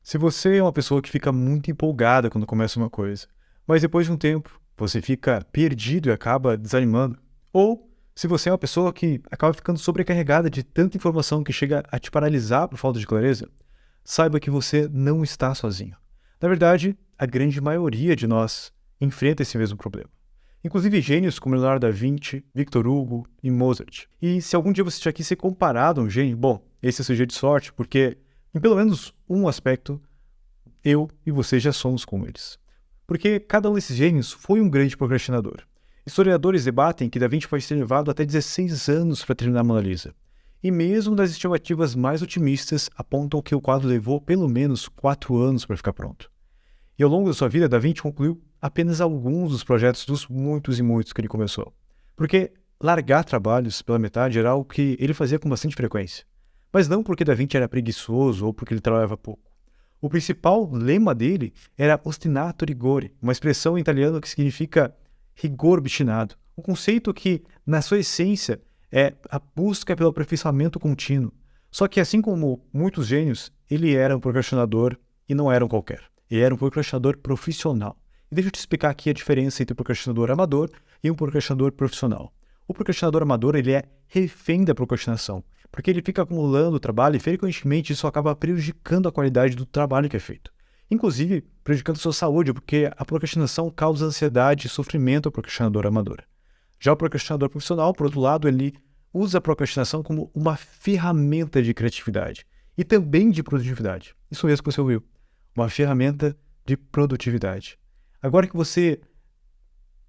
Se você é uma pessoa que fica muito empolgada quando começa uma coisa, mas depois de um tempo você fica perdido e acaba desanimando, ou se você é uma pessoa que acaba ficando sobrecarregada de tanta informação que chega a te paralisar por falta de clareza, saiba que você não está sozinho. Na verdade, a grande maioria de nós enfrenta esse mesmo problema. Inclusive gênios como Leonardo da Vinci, Victor Hugo e Mozart. E se algum dia você já quis ser comparado a um gênio, bom, esse é o seu dia de sorte, porque em pelo menos um aspecto, eu e você já somos como eles. Porque cada um desses gênios foi um grande procrastinador. Historiadores debatem que Da Vinci pode ter levado até 16 anos para terminar a Mona Lisa. E mesmo das estimativas mais otimistas apontam que o quadro levou pelo menos 4 anos para ficar pronto. E ao longo da sua vida, Da Vinci concluiu apenas alguns dos projetos dos muitos e muitos que ele começou. Porque largar trabalhos pela metade era algo que ele fazia com bastante frequência. Mas não porque Da Vinci era preguiçoso ou porque ele trabalhava pouco. O principal lema dele era ostinato rigore, uma expressão em italiano que significa rigor obstinado. Um conceito que, na sua essência, é a busca pelo aperfeiçoamento contínuo. Só que, assim como muitos gênios, ele era um procrastinador e não era um qualquer. Ele era um procrastinador profissional. E deixa eu te explicar aqui a diferença entre um procrastinador amador e um procrastinador profissional. O procrastinador amador ele é refém da procrastinação, porque ele fica acumulando o trabalho e, frequentemente, isso acaba prejudicando a qualidade do trabalho que é feito. Inclusive, prejudicando sua saúde, porque a procrastinação causa ansiedade e sofrimento ao procrastinador amador. Já o procrastinador profissional, por outro lado, ele usa a procrastinação como uma ferramenta de criatividade e também de produtividade. Isso mesmo que você ouviu. Uma ferramenta de produtividade. Agora que você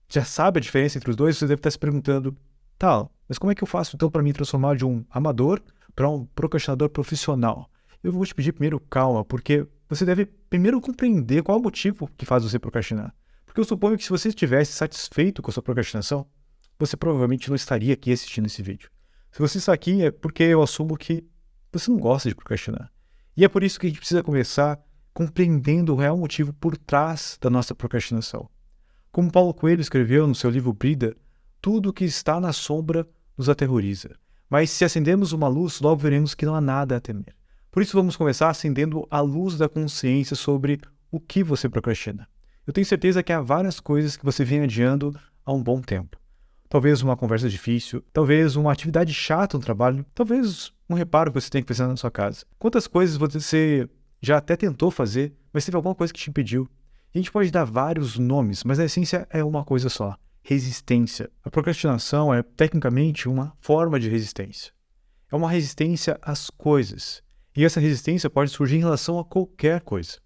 já sabe a diferença entre os dois, você deve estar se perguntando, tá, mas como é que eu faço então para me transformar de um amador para um procrastinador profissional? Eu vou te pedir primeiro calma, porque você deve primeiro compreender qual é o motivo que faz você procrastinar. Porque eu suponho que se você estivesse satisfeito com a sua procrastinação, você provavelmente não estaria aqui assistindo esse vídeo. Se você está aqui é porque eu assumo que você não gosta de procrastinar. E é por isso que a gente precisa começar compreendendo o real motivo por trás da nossa procrastinação. Como Paulo Coelho escreveu no seu livro Brida, tudo que está na sombra nos aterroriza. Mas se acendemos uma luz, logo veremos que não há nada a temer. Por isso vamos começar acendendo a luz da consciência sobre o que você procrastina. Eu tenho certeza que há várias coisas que você vem adiando há um bom tempo. Talvez uma conversa difícil, talvez uma atividade chata no trabalho, talvez um reparo que você tem que fazer na sua casa. Quantas coisas você já até tentou fazer, mas teve alguma coisa que te impediu? A gente pode dar vários nomes, mas a essência é uma coisa só: resistência. A procrastinação é, tecnicamente, uma forma de resistência. É uma resistência às coisas. E essa resistência pode surgir em relação a qualquer coisa.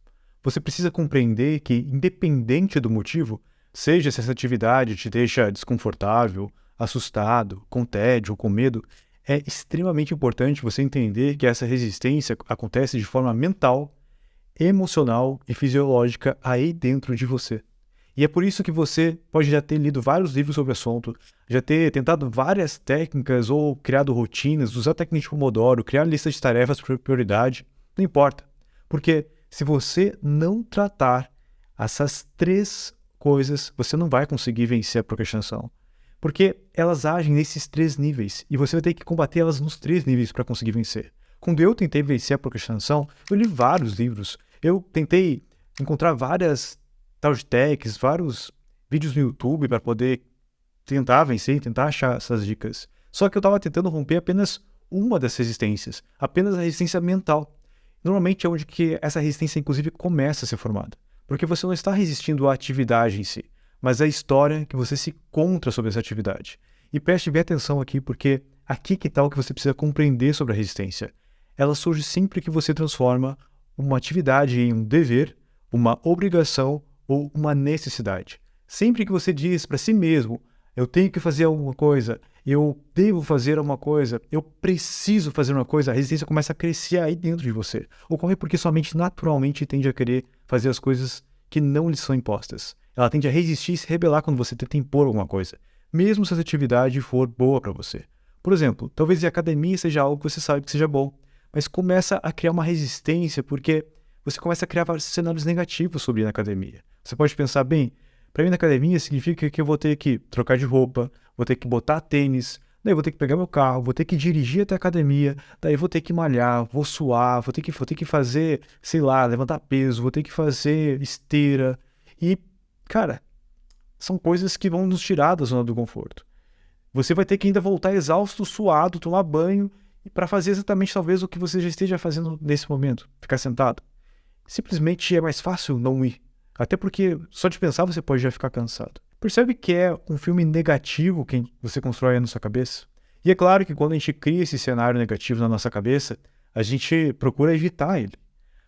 Você precisa compreender que, independente do motivo, seja se essa atividade te deixa desconfortável, assustado, com tédio ou com medo, é extremamente importante você entender que essa resistência acontece de forma mental, emocional e fisiológica aí dentro de você. E é por isso que você pode já ter lido vários livros sobre o assunto, já ter tentado várias técnicas ou criado rotinas, usar a técnica de Pomodoro, criar listas de tarefas por prioridade, não importa. Porque se você não tratar essas 3 coisas, você não vai conseguir vencer a procrastinação. Porque elas agem nesses 3 níveis e você vai ter que combater elas nos 3 níveis para conseguir vencer. Quando eu tentei vencer a procrastinação, eu li vários livros. Eu tentei encontrar várias tal de techs, vários vídeos no YouTube para poder tentar vencer, tentar achar essas dicas. Só que eu estava tentando romper apenas uma das resistências, apenas a resistência mental. Normalmente é onde que essa resistência, inclusive, começa a ser formada. Porque você não está resistindo à atividade em si, mas à história que você se conta sobre essa atividade. E preste bem atenção aqui, porque aqui que está o que você precisa compreender sobre a resistência. Ela surge sempre que você transforma uma atividade em um dever, uma obrigação ou uma necessidade. Sempre que você diz para si mesmo, eu tenho que fazer alguma coisa, eu devo fazer uma coisa, eu preciso fazer uma coisa, a resistência começa a crescer aí dentro de você. Ocorre porque sua mente naturalmente tende a querer fazer as coisas que não lhe são impostas. Ela tende a resistir e se rebelar quando você tenta impor alguma coisa, mesmo se essa atividade for boa para você. Por exemplo, talvez a academia seja algo que você sabe que seja bom, mas começa a criar uma resistência porque você começa a criar vários cenários negativos sobre ir na academia. Você pode pensar, bem, para ir na academia significa que eu vou ter que trocar de roupa, vou ter que botar tênis, Daí eu vou ter que pegar meu carro, vou ter que dirigir até a academia, daí eu vou ter que malhar, vou suar, vou ter que fazer, sei lá, levantar peso, vou ter que fazer esteira. E, cara, são coisas que vão nos tirar da zona do conforto. Você vai ter que ainda voltar exausto, suado, tomar banho, e para fazer exatamente talvez o que você já esteja fazendo nesse momento, ficar sentado. Simplesmente é mais fácil não ir. Até porque só de pensar você pode já ficar cansado. Percebe que é um filme negativo que você constrói aí na sua cabeça? E é claro que quando a gente cria esse cenário negativo na nossa cabeça, a gente procura evitar ele.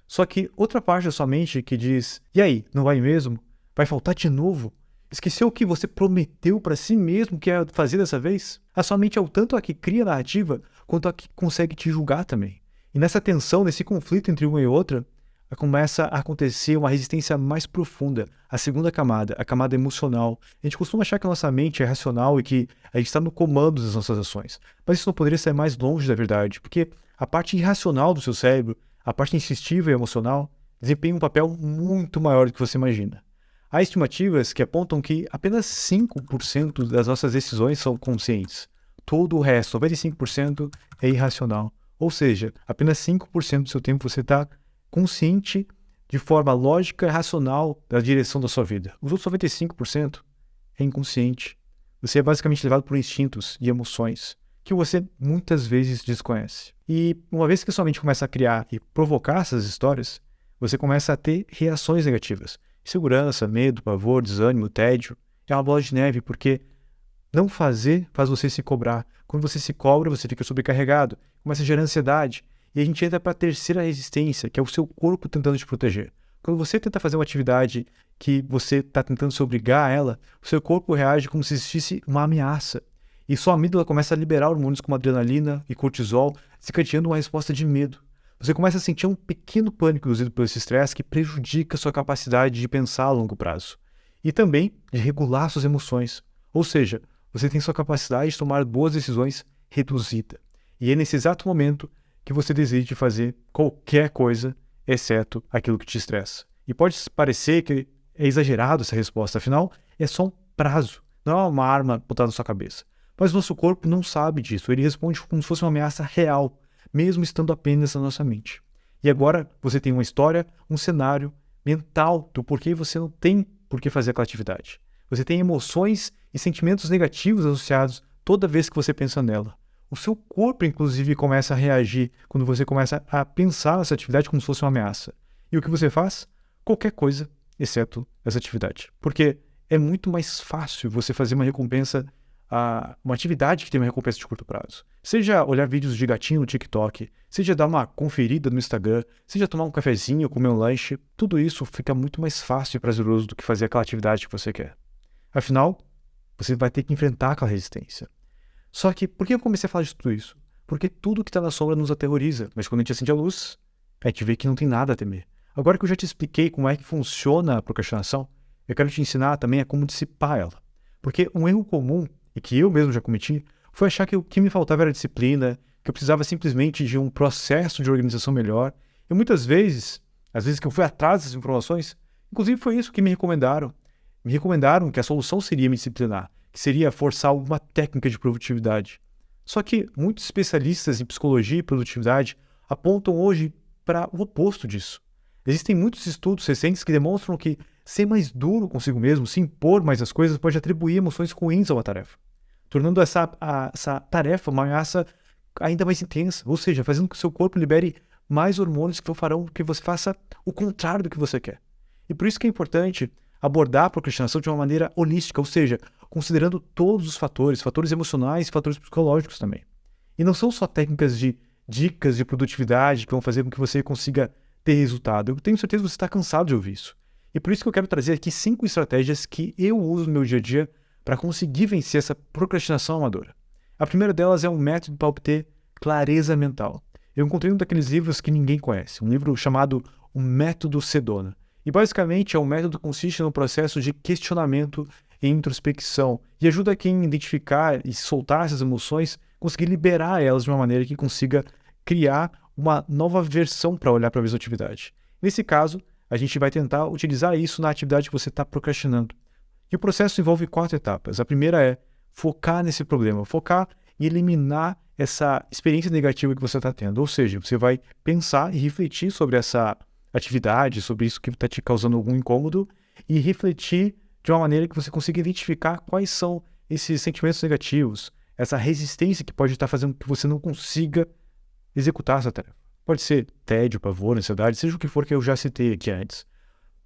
Só que outra parte da sua mente que diz: e aí, não vai mesmo? Vai faltar de novo? Esqueceu o que você prometeu para si mesmo que ia fazer dessa vez? A sua mente é o tanto a que cria a narrativa, quanto a que consegue te julgar também. E nessa tensão, nesse conflito entre uma e outra, começa a acontecer uma resistência mais profunda, a segunda camada, a camada emocional. A gente costuma achar que a nossa mente é racional e que a gente está no comando das nossas ações. Mas isso não poderia ser mais longe da verdade, porque a parte irracional do seu cérebro, a parte instintiva e emocional, desempenha um papel muito maior do que você imagina. Há estimativas que apontam que apenas 5% das nossas decisões são conscientes. Todo o resto, 95%, é irracional. Ou seja, apenas 5% do seu tempo você está consciente de forma lógica e racional da direção da sua vida. Os outros 95% é inconsciente. Você é basicamente levado por instintos e emoções que você muitas vezes desconhece. E uma vez que sua mente começa a criar e provocar essas histórias, você começa a ter reações negativas. Insegurança, medo, pavor, desânimo, tédio. É uma bola de neve, porque não fazer faz você se cobrar. Quando você se cobra, você fica sobrecarregado, começa a gerar ansiedade. E a gente entra para a terceira resistência, que é o seu corpo tentando te proteger. Quando você tenta fazer uma atividade que você está tentando se obrigar a ela, o seu corpo reage como se existisse uma ameaça. E sua amígdala começa a liberar hormônios como adrenalina e cortisol, desencadeando uma resposta de medo. Você começa a sentir um pequeno pânico induzido por esse estresse que prejudica sua capacidade de pensar a longo prazo. E também de regular suas emoções. Ou seja, você tem sua capacidade de tomar boas decisões reduzida. E é nesse exato momento que você decide fazer qualquer coisa, exceto aquilo que te estressa. E pode parecer que é exagerado essa resposta, afinal, é só um prazo, não é uma arma botada na sua cabeça. Mas nosso corpo não sabe disso, ele responde como se fosse uma ameaça real, mesmo estando apenas na nossa mente. E agora você tem uma história, um cenário mental do porquê você não tem por que fazer aquela atividade. Você tem emoções e sentimentos negativos associados toda vez que você pensa nela. O seu corpo, inclusive, começa a reagir quando você começa a pensar essa atividade como se fosse uma ameaça. E o que você faz? Qualquer coisa, exceto essa atividade. Porque é muito mais fácil você fazer uma recompensa, uma atividade que tem uma recompensa de curto prazo. Seja olhar vídeos de gatinho no TikTok, seja dar uma conferida no Instagram, seja tomar um cafezinho, comer um lanche, tudo isso fica muito mais fácil e prazeroso do que fazer aquela atividade que você quer. Afinal, você vai ter que enfrentar aquela resistência. Só que, por que eu comecei a falar de tudo isso? Porque tudo que está na sombra nos aterroriza, mas quando a gente acende a luz, a gente vê que não tem nada a temer. Agora que eu já te expliquei como é que funciona a procrastinação, eu quero te ensinar também a como dissipar ela. Porque um erro comum, e que eu mesmo já cometi, foi achar que o que me faltava era disciplina, que eu precisava simplesmente de um processo de organização melhor. E muitas vezes, às vezes que eu fui atrás dessas informações, inclusive foi isso que me recomendaram. Me recomendaram que a solução seria me disciplinar, que seria forçar alguma técnica de produtividade. Só que muitos especialistas em psicologia e produtividade apontam hoje para o oposto disso. Existem muitos estudos recentes que demonstram que ser mais duro consigo mesmo, se impor mais as coisas, pode atribuir emoções ruins a uma tarefa, tornando essa tarefa uma ameaça ainda mais intensa, ou seja, fazendo com que o seu corpo libere mais hormônios que farão que você faça o contrário do que você quer. E por isso que é importante abordar a procrastinação de uma maneira holística, ou seja, considerando todos os fatores emocionais e fatores psicológicos também. E não são só técnicas de dicas de produtividade que vão fazer com que você consiga ter resultado. Eu tenho certeza que você está cansado de ouvir isso. E por isso que eu quero trazer aqui 5 estratégias que eu uso no meu dia a dia para conseguir vencer essa procrastinação amadora. A primeira delas é um método para obter clareza mental. Eu encontrei um daqueles livros que ninguém conhece, um livro chamado O Método Sedona. E basicamente é um método que consiste no processo de questionamento e introspecção e ajuda quem a identificar e soltar essas emoções, conseguir liberar elas de uma maneira que consiga criar uma nova versão para olhar para a mesma atividade. Nesse caso, a gente vai tentar utilizar isso na atividade que você está procrastinando. E o processo envolve 4 etapas. A primeira é focar nesse problema, focar e eliminar essa experiência negativa que você está tendo. Ou seja, você vai pensar e refletir sobre essa atividade, sobre isso que está te causando algum incômodo e refletir de uma maneira que você consiga identificar quais são esses sentimentos negativos, essa resistência que pode estar fazendo que você não consiga executar essa tarefa. Pode ser tédio, pavor, ansiedade, seja o que for que eu já citei aqui antes.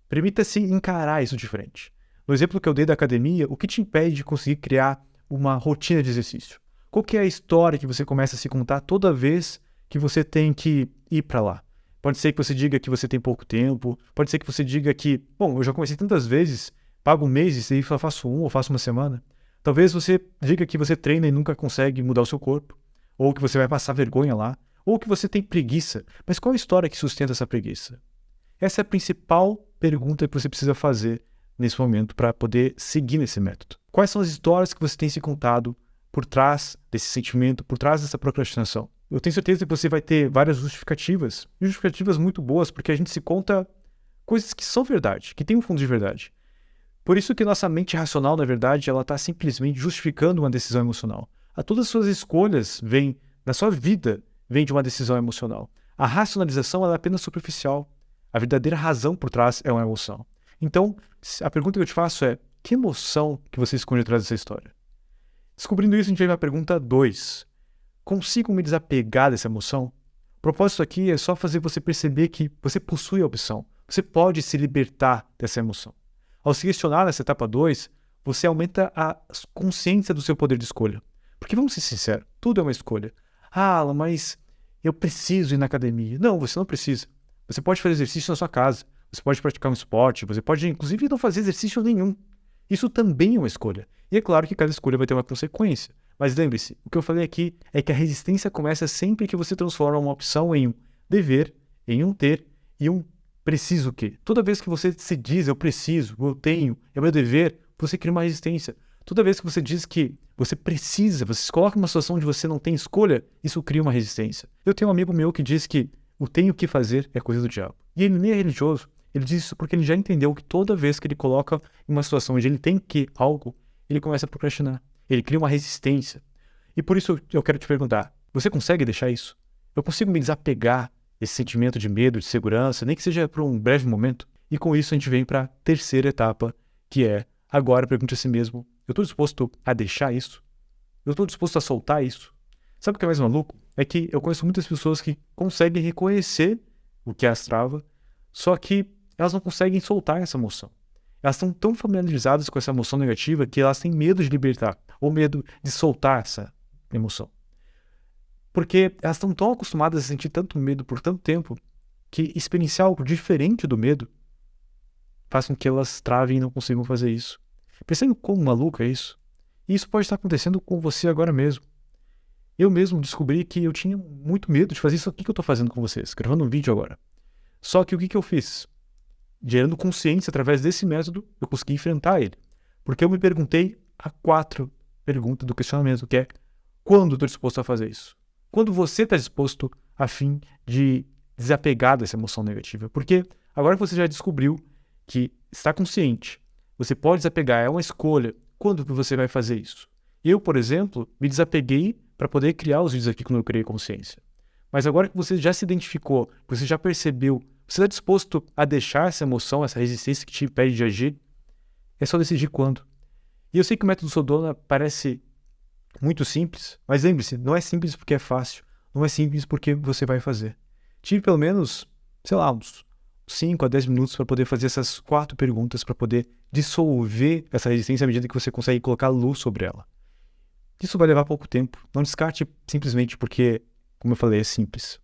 Permita-se encarar isso de frente. No exemplo que eu dei da academia, o que te impede de conseguir criar uma rotina de exercício? Qual que é a história que você começa a se contar toda vez que você tem que ir para lá? Pode ser que você diga que você tem pouco tempo, pode ser que você diga que, bom, eu já comecei tantas vezes, pago um mês e aí só faço um ou faço uma semana. Talvez você diga que você treina e nunca consegue mudar o seu corpo, ou que você vai passar vergonha lá, ou que você tem preguiça. Mas qual é a história que sustenta essa preguiça? Essa é a principal pergunta que você precisa fazer nesse momento para poder seguir nesse método. Quais são as histórias que você tem se contado por trás desse sentimento, por trás dessa procrastinação? Eu tenho certeza que você vai ter várias justificativas muito boas, porque a gente se conta coisas que são verdade, que têm um fundo de verdade. Por isso que nossa mente racional, na verdade, ela está simplesmente justificando uma decisão emocional. Todas as suas escolhas na sua vida, vêm de uma decisão emocional. A racionalização ela é apenas superficial. A verdadeira razão por trás é uma emoção. Então, a pergunta que eu te faço é, que emoção que você esconde atrás dessa história? Descobrindo isso, a gente vem para a pergunta 2. Consigo me desapegar dessa emoção? O propósito aqui é só fazer você perceber que você possui a opção. Você pode se libertar dessa emoção. Ao se questionar nessa etapa 2, você aumenta a consciência do seu poder de escolha. Porque vamos ser sinceros, tudo é uma escolha. Alan, mas eu preciso ir na academia. Não, você não precisa. Você pode fazer exercício na sua casa. Você pode praticar um esporte. Você pode, inclusive, não fazer exercício nenhum. Isso também é uma escolha. E é claro que cada escolha vai ter uma consequência. Mas lembre-se, o que eu falei aqui é que a resistência começa sempre que você transforma uma opção em um dever, em um ter e um preciso que. Toda vez que você se diz eu preciso, eu tenho, é meu dever, você cria uma resistência. Toda vez que você diz que você precisa, você se coloca numa situação onde você não tem escolha, isso cria uma resistência. Eu tenho um amigo meu que diz que o tenho que fazer é coisa do diabo. E ele nem é religioso. Ele diz isso porque ele já entendeu que toda vez que ele coloca em uma situação onde ele tem que algo, ele começa a procrastinar. Ele cria uma resistência. E por isso eu quero te perguntar, você consegue deixar isso? Eu consigo me desapegar desse sentimento de medo, de segurança, nem que seja por um breve momento? E com isso a gente vem para a terceira etapa, que é, agora pergunte a si mesmo, eu estou disposto a deixar isso? Eu estou disposto a soltar isso? Sabe o que é mais maluco? É que eu conheço muitas pessoas que conseguem reconhecer o que as trava, só que elas não conseguem soltar essa emoção. Elas estão tão familiarizadas com essa emoção negativa que elas têm medo de libertar, ou medo de soltar essa emoção. Porque elas estão tão acostumadas a sentir tanto medo por tanto tempo, que experienciar algo diferente do medo faz com que elas travem e não consigam fazer isso. Percebe como maluco é isso? E isso pode estar acontecendo com você agora mesmo. Eu mesmo descobri que eu tinha muito medo de fazer isso aqui que eu estou fazendo com vocês, gravando um vídeo agora. Só que o que eu fiz? Gerando consciência através desse método, eu consegui enfrentar ele. Porque eu me perguntei a 4 perguntas do questionamento, que é quando eu estou disposto a fazer isso? Quando você está disposto a fim de desapegar dessa emoção negativa? Porque agora que você já descobriu que está consciente, você pode desapegar, é uma escolha. Quando que você vai fazer isso? Eu, por exemplo, me desapeguei para poder criar os vídeos aqui quando eu criei consciência. Mas agora que você já se identificou, que você já percebeu, você está disposto a deixar essa emoção, essa resistência que te impede de agir? É só decidir quando. E eu sei que o método Sodona parece muito simples, mas lembre-se, não é simples porque é fácil, não é simples porque você vai fazer. Tive pelo menos, sei lá, uns 5 a 10 minutos para poder fazer essas 4 perguntas, para poder dissolver essa resistência à medida que você consegue colocar luz sobre ela. Isso vai levar pouco tempo, não descarte simplesmente porque, como eu falei, é simples.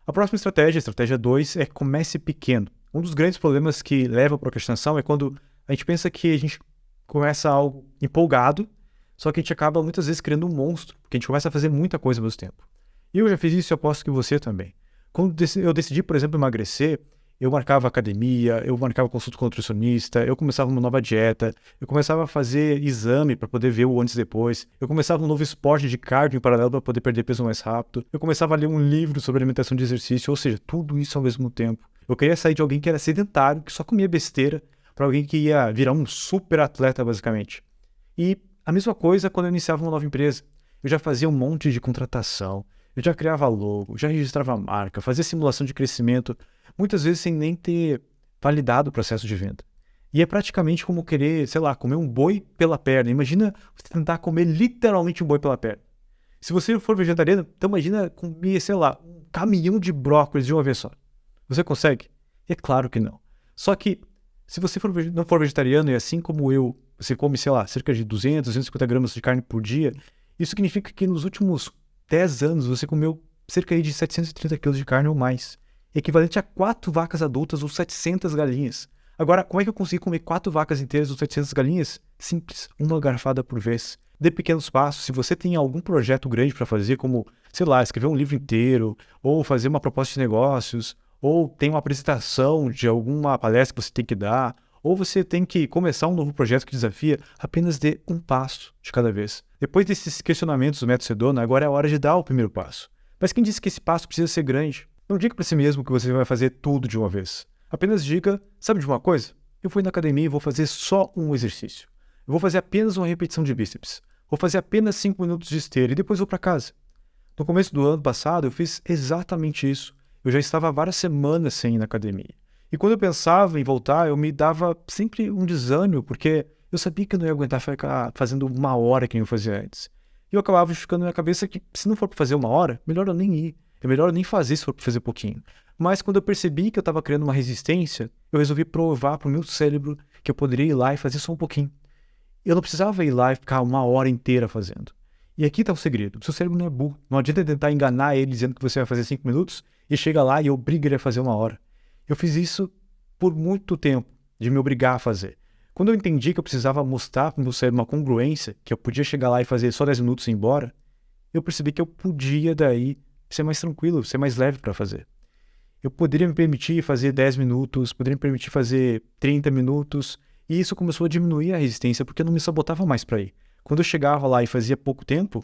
A próxima estratégia, a estratégia 2, é comece pequeno. Um dos grandes problemas que leva à procrastinação é quando a gente pensa que a gente começa algo empolgado, só que a gente acaba muitas vezes criando um monstro, porque a gente começa a fazer muita coisa ao mesmo tempo. E eu já fiz isso e eu aposto que você também. Quando eu decidi, por exemplo, emagrecer, eu marcava academia, eu marcava consulta com nutricionista, eu começava uma nova dieta, eu começava a fazer exame para poder ver o antes e depois, eu começava um novo esporte de cardio em paralelo para poder perder peso mais rápido, eu começava a ler um livro sobre alimentação de exercício, ou seja, tudo isso ao mesmo tempo. Eu queria sair de alguém que era sedentário, que só comia besteira, para alguém que ia virar um super atleta, basicamente. E a mesma coisa quando eu iniciava uma nova empresa. eu já fazia um monte de contratação, eu já criava logo, já registrava a marca, fazia simulação de crescimento, muitas vezes sem nem ter validado o processo de venda. E é praticamente como querer, sei lá, comer um boi pela perna. Imagina você tentar comer literalmente um boi pela perna. Se você for vegetariano, então imagina comer, sei lá, um caminhão de brócolis de uma vez só. Você consegue? É claro que não. Só que, se você não for vegetariano, e assim como eu, você come, sei lá, cerca de 200, 250 gramas de carne por dia, isso significa que nos últimos 10 anos você comeu cerca de 730 quilos de carne ou mais, equivalente a 4 vacas adultas ou 700 galinhas. Agora, como é que eu consegui comer 4 vacas inteiras ou 700 galinhas? Simples, uma garfada por vez. Dê pequenos passos. Se você tem algum projeto grande para fazer, como, sei lá, escrever um livro inteiro, ou fazer uma proposta de negócios, ou tem uma apresentação de alguma palestra que você tem que dar, ou você tem que começar um novo projeto que desafia, apenas dê um passo de cada vez. Depois desses questionamentos do método Sedona, agora é a hora de dar o primeiro passo. Mas quem disse que esse passo precisa ser grande? Não diga para si mesmo que você vai fazer tudo de uma vez. Apenas diga, sabe de uma coisa? Eu fui na academia e vou fazer só um exercício. Eu vou fazer apenas uma repetição de bíceps. Vou fazer apenas 5 minutos de esteira e depois vou para casa. No começo do ano passado, eu fiz exatamente isso. Eu já estava há várias semanas sem ir na academia. E quando eu pensava em voltar, eu me dava sempre um desânimo, porque eu sabia que eu não ia aguentar ficar fazendo 1 hora que eu fazia antes. E eu acabava ficando na minha cabeça que, se não for para fazer 1 hora, melhor eu nem ir. É melhor eu nem fazer se for para fazer pouquinho. Mas quando eu percebi que eu estava criando uma resistência, eu resolvi provar para o meu cérebro que eu poderia ir lá e fazer só um pouquinho. Eu não precisava ir lá e ficar 1 hora inteira fazendo. E aqui está o segredo. O seu cérebro não é burro. Não adianta tentar enganar ele dizendo que você vai fazer 5 minutos e chega lá e obriga ele a fazer 1 hora. Eu fiz isso por muito tempo, de me obrigar a fazer. Quando eu entendi que eu precisava mostrar para o meu cérebro uma congruência, que eu podia chegar lá e fazer só 10 minutos e ir embora, eu percebi que eu podia daí ser mais tranquilo, ser mais leve para fazer. Eu poderia me permitir fazer 10 minutos, poderia me permitir fazer 30 minutos, e isso começou a diminuir a resistência, porque eu não me sabotava mais para ir. Quando eu chegava lá e fazia pouco tempo,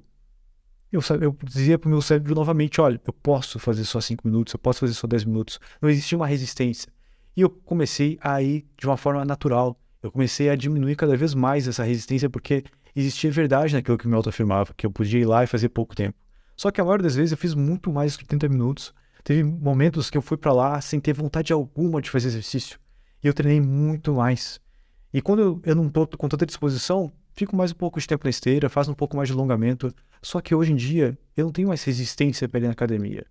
eu dizia para o meu cérebro novamente, olha, eu posso fazer só 5 minutos, eu posso fazer só 10 minutos. Não existia uma resistência. E eu comecei a ir de uma forma natural. Eu comecei a diminuir cada vez mais essa resistência, porque existia verdade naquilo que me autoafirmava, que eu podia ir lá e fazer pouco tempo. Só que a maioria das vezes eu fiz muito mais que 30 minutos. Teve momentos que eu fui para lá sem ter vontade alguma de fazer exercício. E eu treinei muito mais. E quando eu não estou com tanta disposição, fico mais um pouco de tempo na esteira, faço um pouco mais de alongamento. Só que hoje em dia, eu não tenho mais resistência para ir na academia.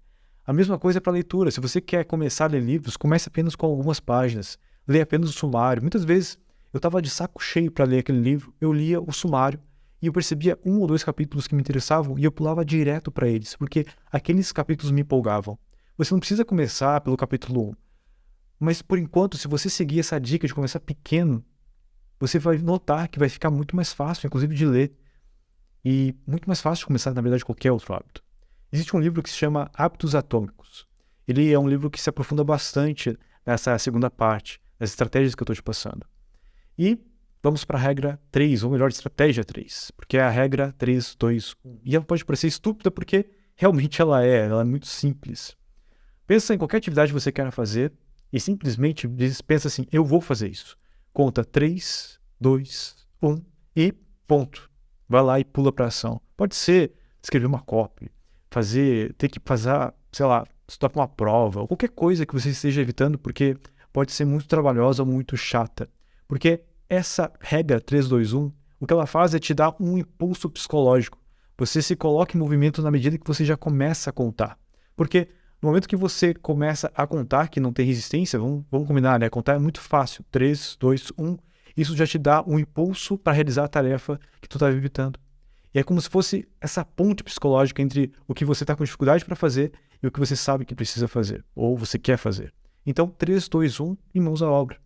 A mesma coisa para a leitura. Se você quer começar a ler livros, comece apenas com algumas páginas. Leia apenas o sumário. Muitas vezes, eu estava de saco cheio para ler aquele livro, eu lia o sumário e eu percebia 1 ou 2 capítulos que me interessavam e eu pulava direto para eles, porque aqueles capítulos me empolgavam. Você não precisa começar pelo capítulo 1. Mas, por enquanto, se você seguir essa dica de começar pequeno, você vai notar que vai ficar muito mais fácil, inclusive, de ler. E muito mais fácil de começar, na verdade, qualquer outro hábito. Existe um livro que se chama Hábitos Atômicos. Ele é um livro que se aprofunda bastante nessa segunda parte, nas estratégias que eu estou te passando. E vamos para a regra 3, ou melhor, estratégia 3, porque é a regra 3, 2, 1. E ela pode parecer estúpida porque realmente ela é muito simples. Pensa em qualquer atividade que você queira fazer e simplesmente pensa assim, eu vou fazer isso. Conta 3, 2, 1 e ponto. Vai lá e pula para ação. Pode ser escrever uma copy, ter que fazer, sei lá, estudar para uma prova, ou qualquer coisa que você esteja evitando, porque pode ser muito trabalhosa ou muito chata. Porque essa regra 3, 2, 1, o que ela faz é te dar um impulso psicológico. Você se coloca em movimento na medida que você já começa a contar. Porque no momento que você começa a contar, que não tem resistência, vamos combinar, né? Contar é muito fácil. 3, 2, 1. Isso já te dá um impulso para realizar a tarefa que tu está evitando. E é como se fosse essa ponte psicológica entre o que você está com dificuldade para fazer e o que você sabe que precisa fazer, ou você quer fazer. Então, 3, 2, 1 e mãos à obra.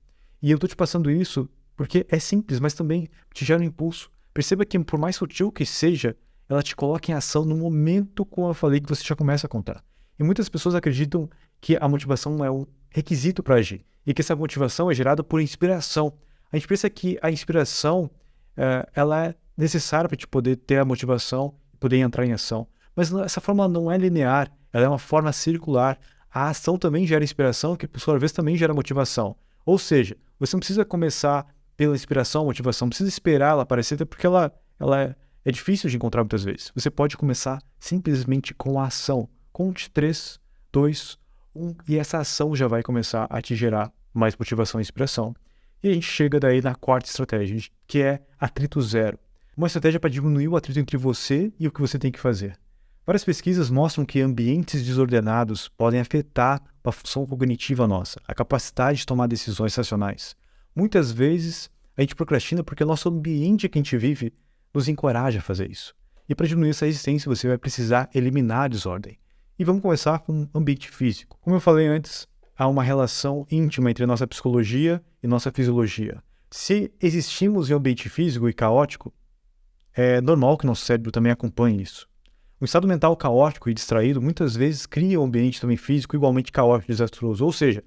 E eu estou te passando isso porque é simples, mas também te gera um impulso. Perceba que, por mais sutil que seja, ela te coloca em ação no momento, como eu falei, que você já começa a contar. E muitas pessoas acreditam que a motivação é um requisito para agir e que essa motivação é gerada por inspiração. A gente pensa que a inspiração ela é necessária para te poder ter a motivação e poder entrar em ação. Mas essa forma não é linear, ela é uma forma circular. A ação também gera inspiração, que por sua vez também gera motivação. Ou seja, você não precisa começar pela inspiração, motivação, não precisa esperar ela aparecer, até porque ela é difícil de encontrar muitas vezes. Você pode começar simplesmente com a ação. Conte 3, 2, 1 e essa ação já vai começar a te gerar mais motivação e inspiração. E a gente chega daí na quarta estratégia, que é atrito zero. Uma estratégia para diminuir o atrito entre você e o que você tem que fazer. Várias pesquisas mostram que ambientes desordenados podem afetar a função cognitiva nossa, a capacidade de tomar decisões racionais. Muitas vezes a gente procrastina porque o nosso ambiente que a gente vive nos encoraja a fazer isso. E para diminuir essa resistência, você vai precisar eliminar a desordem. E vamos começar com o ambiente físico. Como eu falei antes, há uma relação íntima entre a nossa psicologia e nossa fisiologia. Se existimos em um ambiente físico e caótico, é normal que nosso cérebro também acompanhe isso. Um estado mental caótico e distraído muitas vezes cria um ambiente também físico igualmente caótico e desastroso. Ou seja,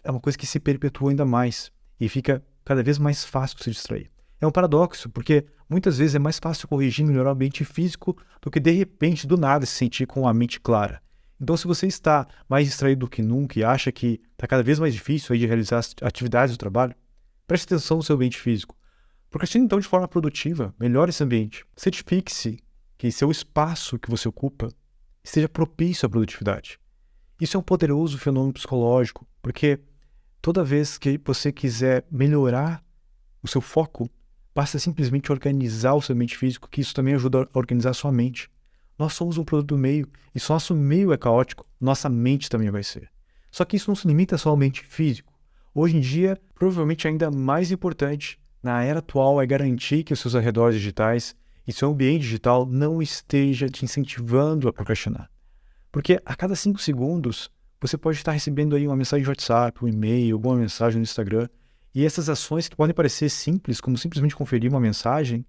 é uma coisa que se perpetua ainda mais e fica cada vez mais fácil se distrair. É um paradoxo, porque muitas vezes é mais fácil corrigir e melhorar o ambiente físico do que de repente, do nada, se sentir com a mente clara. Então, se você está mais distraído do que nunca e acha que está cada vez mais difícil aí de realizar as atividades do trabalho, preste atenção no seu ambiente físico. Procrastine então de forma produtiva, melhore esse ambiente. Certifique-se que seu espaço que você ocupa esteja propício à produtividade. Isso é um poderoso fenômeno psicológico, porque toda vez que você quiser melhorar o seu foco, basta simplesmente organizar o seu ambiente físico, que isso também ajuda a organizar a sua mente. Nós somos um produto do meio, e se nosso meio é caótico, nossa mente também vai ser. Só que isso não se limita só ao ambiente físico. Hoje em dia, provavelmente ainda mais importante, na era atual, é garantir que os seus arredores digitais e seu ambiente digital não esteja te incentivando a procrastinar. Porque a cada 5 segundos, você pode estar recebendo aí uma mensagem de WhatsApp, um e-mail, alguma mensagem no Instagram, e essas ações que podem parecer simples, como simplesmente conferir uma mensagem,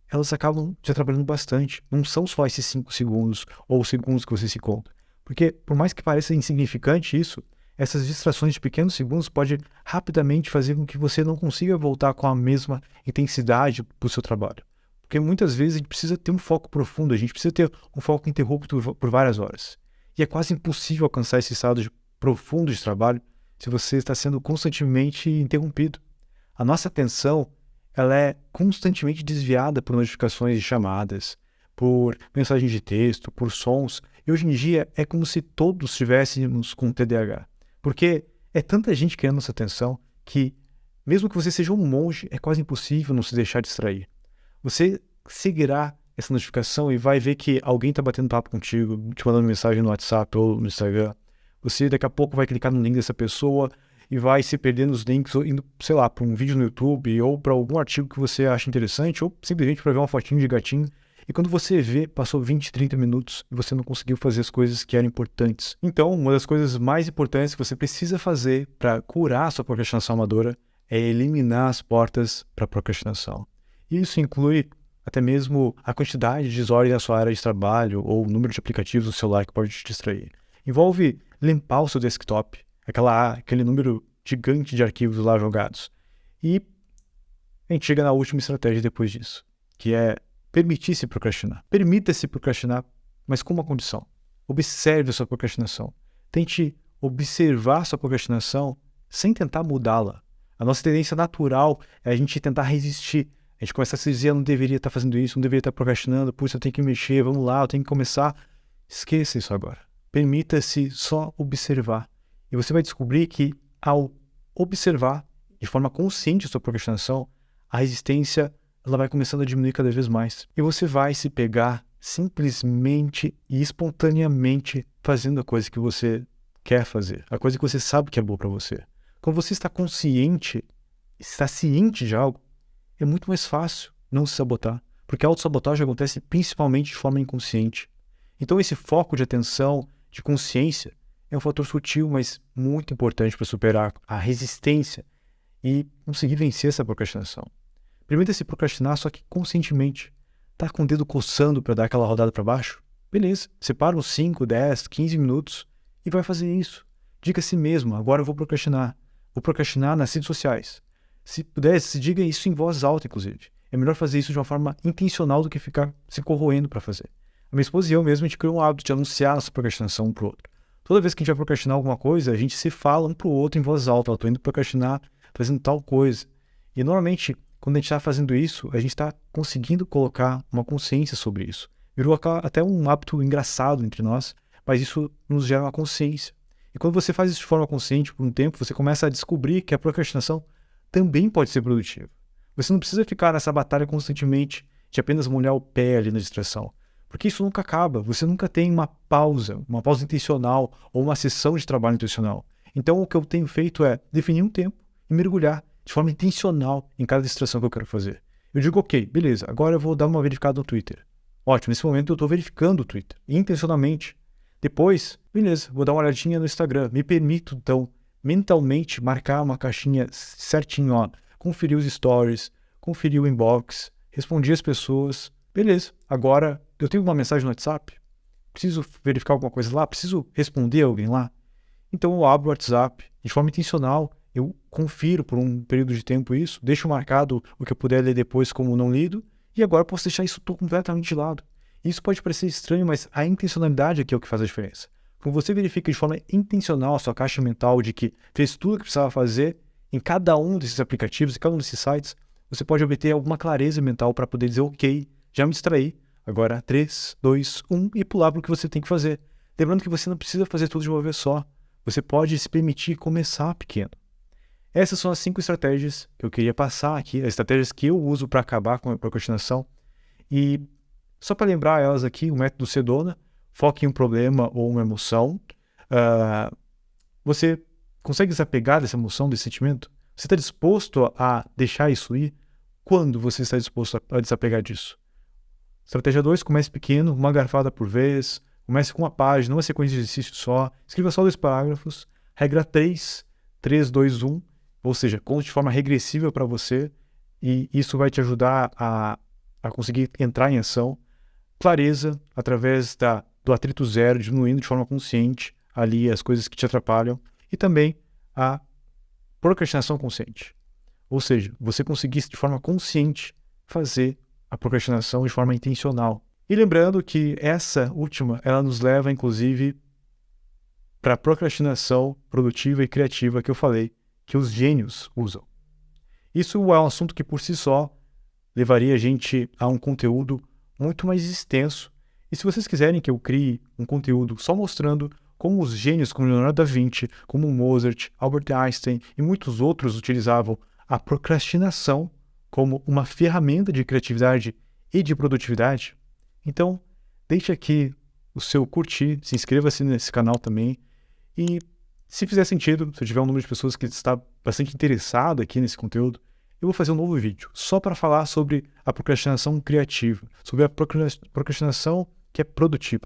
elas acabam te atrapalhando bastante. Não são só esses 5 segundos ou segundos que você se conta. Porque, por mais que pareça insignificante isso, essas distrações de pequenos segundos podem rapidamente fazer com que você não consiga voltar com a mesma intensidade para o seu trabalho. Porque muitas vezes a gente precisa ter um foco profundo, a gente precisa ter um foco interrupto por várias horas. E é quase impossível alcançar esse estado profundo de trabalho se você está sendo constantemente interrompido. A nossa atenção ela é constantemente desviada por notificações de chamadas, por mensagens de texto, por sons. E hoje em dia é como se todos estivéssemos com TDAH. Porque é tanta gente querendo nossa atenção que, mesmo que você seja um monge, é quase impossível não se deixar distrair. Você seguirá essa notificação e vai ver que alguém está batendo papo contigo, te mandando mensagem no WhatsApp ou no Instagram. Você daqui a pouco vai clicar no link dessa pessoa e vai se perder nos links, ou indo, sei lá, para um vídeo no YouTube ou para algum artigo que você acha interessante ou simplesmente para ver uma fotinho de gatinho. E quando você vê, passou 20, 30 minutos e você não conseguiu fazer as coisas que eram importantes. Então, uma das coisas mais importantes que você precisa fazer para curar a sua procrastinação amadora é eliminar as portas para a procrastinação. Isso inclui até mesmo a quantidade de desordem na sua área de trabalho ou o número de aplicativos no celular que pode te distrair. Envolve limpar o seu desktop, aquele número gigante de arquivos lá jogados. E a gente chega na última estratégia depois disso, que é permitir-se procrastinar. Permita-se procrastinar, mas com uma condição. Observe a sua procrastinação. Tente observar a sua procrastinação sem tentar mudá-la. A nossa tendência natural é a gente tentar resistir. A gente começa a se dizer, eu não deveria estar fazendo isso, não deveria estar procrastinando, putz, eu tenho que mexer, vamos lá, eu tenho que começar. Esqueça isso agora. Permita-se só observar. E você vai descobrir que, ao observar de forma consciente a sua procrastinação, a resistência ela vai começando a diminuir cada vez mais. E você vai se pegar simplesmente e espontaneamente fazendo a coisa que você quer fazer, a coisa que você sabe que é boa para você. Quando você está consciente, está ciente de algo, é muito mais fácil não se sabotar, porque a autossabotagem acontece principalmente de forma inconsciente. Então esse foco de atenção, de consciência, é um fator sutil, mas muito importante para superar a resistência e conseguir vencer essa procrastinação. Permita-se procrastinar, só que conscientemente. Tá com o dedo coçando para dar aquela rodada para baixo? Beleza, separa uns 5, 10, 15 minutos e vai fazer isso. Diga a si mesmo, agora eu vou procrastinar. Vou procrastinar nas redes sociais. Se puder, se diga isso em voz alta, inclusive. É melhor fazer isso de uma forma intencional do que ficar se corroendo para fazer. A minha esposa e eu mesmo, a gente criou um hábito de anunciar nossa procrastinação um pro outro. Toda vez que a gente vai procrastinar alguma coisa, a gente se fala um pro outro em voz alta. Eu tô indo procrastinar fazendo tal coisa. E normalmente, quando a gente está fazendo isso, a gente está conseguindo colocar uma consciência sobre isso. Virou até um hábito engraçado entre nós, mas isso nos gera uma consciência. E quando você faz isso de forma consciente por um tempo, você começa a descobrir que a procrastinação também pode ser produtiva. Você não precisa ficar nessa batalha constantemente de apenas molhar o pé ali na distração, porque isso nunca acaba. Você nunca tem uma pausa intencional ou uma sessão de trabalho intencional. Então o que eu tenho feito é definir um tempo e mergulhar de forma intencional em cada distração que eu quero fazer. Eu digo, ok, beleza, agora eu vou dar uma verificada no Twitter. Ótimo, nesse momento eu estou verificando o Twitter, intencionalmente. Depois, beleza, vou dar uma olhadinha no Instagram. Me permito, então, mentalmente marcar uma caixinha certinho, ó, conferir os stories, conferir o inbox, respondi as pessoas. Beleza, agora eu tenho uma mensagem no WhatsApp, preciso verificar alguma coisa lá, preciso responder alguém lá. Então eu abro o WhatsApp, de forma intencional, eu confiro por um período de tempo isso, deixo marcado o que eu puder ler depois como não lido, e agora eu posso deixar isso tudo completamente de lado. Isso pode parecer estranho, mas a intencionalidade aqui é o que faz a diferença. Quando você verifica de forma intencional a sua caixa mental de que fez tudo o que precisava fazer em cada um desses aplicativos, em cada um desses sites, você pode obter alguma clareza mental para poder dizer, ok, já me distraí, agora 3, 2, 1 e pular para o que você tem que fazer. Lembrando que você não precisa fazer tudo de uma vez só. Você pode se permitir começar pequeno. Essas são as 5 estratégias que eu queria passar aqui, as estratégias que eu uso para acabar com a procrastinação. E só para lembrar elas aqui, o método Sedona, foque em um problema ou uma emoção. Você consegue desapegar dessa emoção, desse sentimento? Você está disposto a deixar isso ir? Quando você está disposto a desapegar disso? Estratégia 2, comece pequeno, uma garfada por vez. Comece com uma página, uma sequência de exercícios só. Escreva só 2 parágrafos. Regra 3, 3, 2, 1. Ou seja, conte de forma regressiva para você. E isso vai te ajudar a conseguir entrar em ação. Clareza, através do atrito zero, diminuindo de forma consciente ali as coisas que te atrapalham. E também a procrastinação consciente. Ou seja, você conseguir de forma consciente fazer a procrastinação de forma intencional. E lembrando que essa última, ela nos leva, inclusive, para a procrastinação produtiva e criativa que eu falei, que os gênios usam. Isso é um assunto que, por si só, levaria a gente a um conteúdo muito mais extenso. E se vocês quiserem que eu crie um conteúdo só mostrando como os gênios como Leonardo da Vinci, como Mozart, Albert Einstein e muitos outros utilizavam a procrastinação como uma ferramenta de criatividade e de produtividade, então deixe aqui o seu curtir, se inscreva-se nesse canal também e se fizer sentido, se eu tiver um número de pessoas que está bastante interessado aqui nesse conteúdo, eu vou fazer um novo vídeo só para falar sobre a procrastinação criativa, sobre a procrastinação que é produtiva.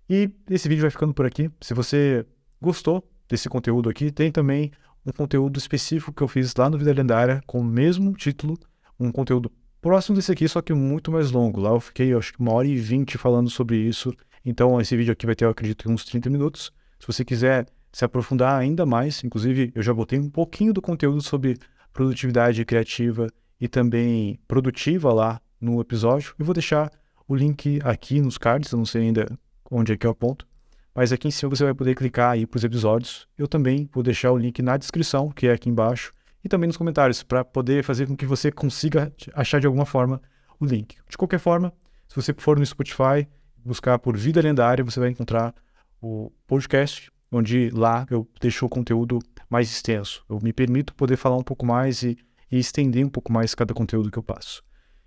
E esse vídeo vai ficando por aqui. Se você gostou desse conteúdo aqui, tem também um conteúdo específico que eu fiz lá no Vida Lendária com o mesmo título, um conteúdo próximo desse aqui, só que muito mais longo. Lá eu fiquei, acho que 1h20 falando sobre isso. Então esse vídeo aqui vai ter, eu acredito, uns 30 minutos. Se você quiser se aprofundar ainda mais, inclusive eu já botei um pouquinho do conteúdo sobre produtividade criativa e também produtiva lá no episódio. E vou deixar o link aqui nos cards, eu não sei ainda onde é que eu aponto, mas aqui em cima você vai poder clicar aí para os episódios. Eu também vou deixar o link na descrição, que é aqui embaixo, e também nos comentários, para poder fazer com que você consiga achar de alguma forma o link. De qualquer forma, se você for no Spotify, buscar por Vida Lendária, você vai encontrar o podcast, onde lá eu deixo o conteúdo mais extenso. Eu me permito poder falar um pouco mais e estender um pouco mais cada conteúdo que eu passo.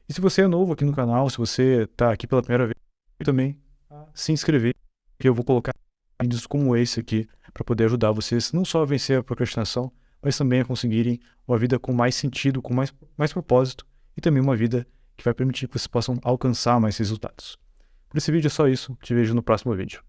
E se você é novo aqui no canal, se você está aqui pela primeira vez, também se inscrever, que eu vou colocar vídeos como esse aqui para poder ajudar vocês não só a vencer a procrastinação, mas também a conseguirem uma vida com mais sentido, com mais propósito e também uma vida que vai permitir que vocês possam alcançar mais resultados. Por esse vídeo é só isso, te vejo no próximo vídeo.